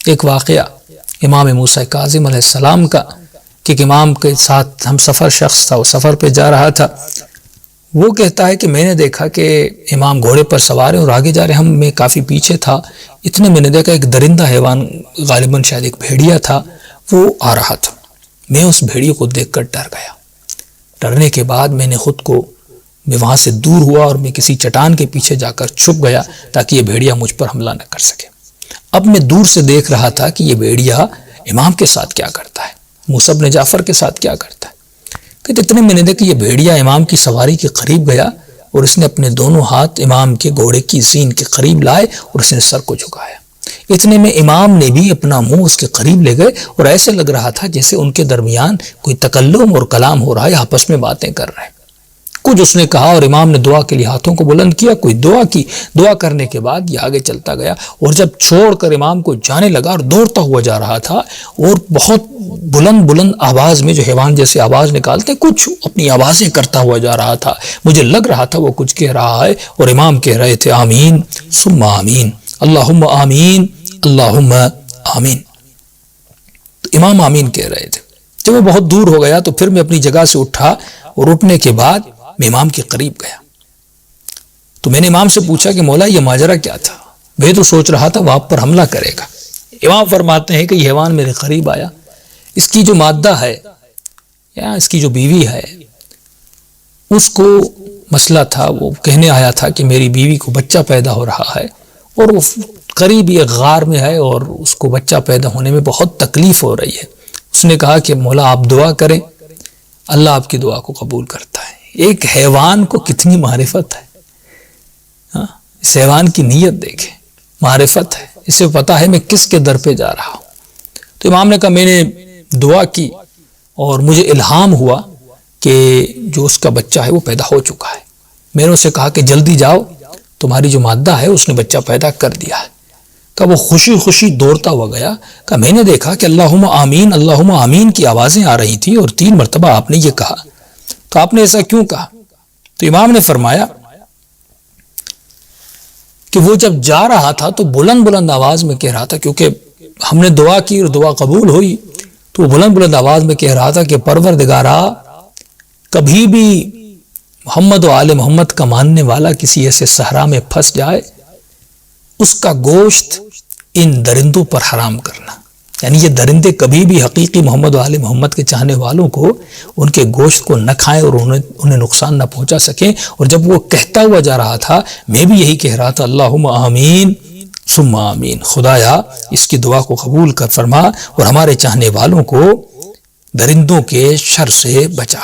ایک واقعہ امام موسیٰ کاظم علیہ السلام کا کہ ایک امام کے ساتھ ہم سفر شخص تھا، وہ سفر پہ جا رہا تھا. وہ کہتا ہے کہ میں نے دیکھا کہ امام گھوڑے پر سوار ہے اور آگے جا رہے، میں کافی پیچھے تھا. اتنے میں نے دیکھا ایک درندہ حیوان، غالباً شاید ایک بھیڑیا تھا، وہ آ رہا تھا. میں اس بھیڑیے کو دیکھ کر ڈر گیا. ڈرنے کے بعد میں وہاں سے دور ہوا اور میں کسی چٹان کے پیچھے جا کر چھپ گیا تاکہ یہ بھیڑیا مجھ پر حملہ نہ کر سکے. اب میں دور سے دیکھ رہا تھا کہ یہ بھیڑیا امام کے ساتھ کیا کرتا ہے، موسیٰ بن جعفر کے ساتھ کیا کرتا ہے. کہ اتنے میں نے دیکھا یہ بھیڑیا امام کی سواری کے قریب گیا اور اس نے اپنے دونوں ہاتھ امام کے گھوڑے کی زین کے قریب لائے اور اس نے سر کو جھکایا. اتنے میں امام نے بھی اپنا منہ اس کے قریب لے گئے اور ایسے لگ رہا تھا جیسے ان کے درمیان کوئی تکلم اور کلام ہو رہا ہے، آپس میں باتیں کر رہے ہیں. کچھ اس نے کہا اور امام نے دعا کے لیے ہاتھوں کو بلند کیا، کوئی دعا کی. دعا کرنے کے بعد یہ آگے چلتا گیا اور جب چھوڑ کر امام کو جانے لگا اور دوڑتا ہوا جا رہا تھا اور بہت بلند آواز میں جو حیوان جیسے آواز نکالتے کچھ اپنی آوازیں کرتا ہوا جا رہا تھا. مجھے لگ رہا تھا وہ کچھ کہہ رہا ہے اور امام کہہ رہے تھے آمین ثم آمین، اللہم آمین اللہم آمین. تو امام آمین کہہ رہے تھے. جب وہ بہت دور ہو گیا تو پھر میں اپنی جگہ سے اٹھا اور اٹھنے کے بعد میں امام کے قریب گیا. تو میں نے امام سے پوچھا کہ مولا یہ ماجرا کیا تھا؟ میں تو سوچ رہا تھا وہ آپ پر حملہ کرے گا. امام فرماتے ہیں کہ یہ حیوان میرے قریب آیا، اس کی جو مادہ ہے یا اس کی جو بیوی ہے اس کو مسئلہ تھا، وہ کہنے آیا تھا کہ میری بیوی کو بچہ پیدا ہو رہا ہے اور وہ قریب یہ غار میں ہے اور اس کو بچہ پیدا ہونے میں بہت تکلیف ہو رہی ہے. اس نے کہا کہ مولا آپ دعا کریں، اللہ آپ کی دعا کو قبول کرتا ہے. ایک حیوان کو کتنی معرفت ہے، اس حیوان کی نیت دیکھیں، معرفت ہے، اسے پتا ہے میں کس کے در پہ جا رہا ہوں. تو امام نے کہا میں نے دعا کی اور مجھے الہام ہوا کہ جو اس کا بچہ ہے وہ پیدا ہو چکا ہے. میں نے اسے کہا کہ جلدی جاؤ، تمہاری جو مادہ ہے اس نے بچہ پیدا کر دیا ہے. کہ وہ خوشی خوشی دوڑتا ہوا گیا. کہ میں نے دیکھا کہ اللہم آمین کی آوازیں آ رہی تھی اور 3 مرتبہ آپ نے یہ کہا. تو آپ نے ایسا کیوں کہا؟ تو امام نے فرمایا کہ وہ جب جا رہا تھا تو بلند آواز میں کہہ رہا تھا، کیونکہ ہم نے دعا کی اور دعا قبول ہوئی، تو وہ بلند آواز میں کہہ رہا تھا کہ پروردگارا کبھی بھی محمد و آل محمد کا ماننے والا کسی ایسے صحرا میں پھنس جائے، اس کا گوشت ان درندوں پر حرام کرنا. یعنی یہ درندے کبھی بھی حقیقی محمد و آل محمد کے چاہنے والوں کو ان کے گوشت کو نہ کھائیں اور انہیں نقصان نہ پہنچا سکیں. اور جب وہ کہتا ہوا جا رہا تھا میں بھی یہی کہہ رہا تھا اللہم آمین ثم آمین، خدایا اس کی دعا کو قبول کر فرما اور ہمارے چاہنے والوں کو درندوں کے شر سے بچا.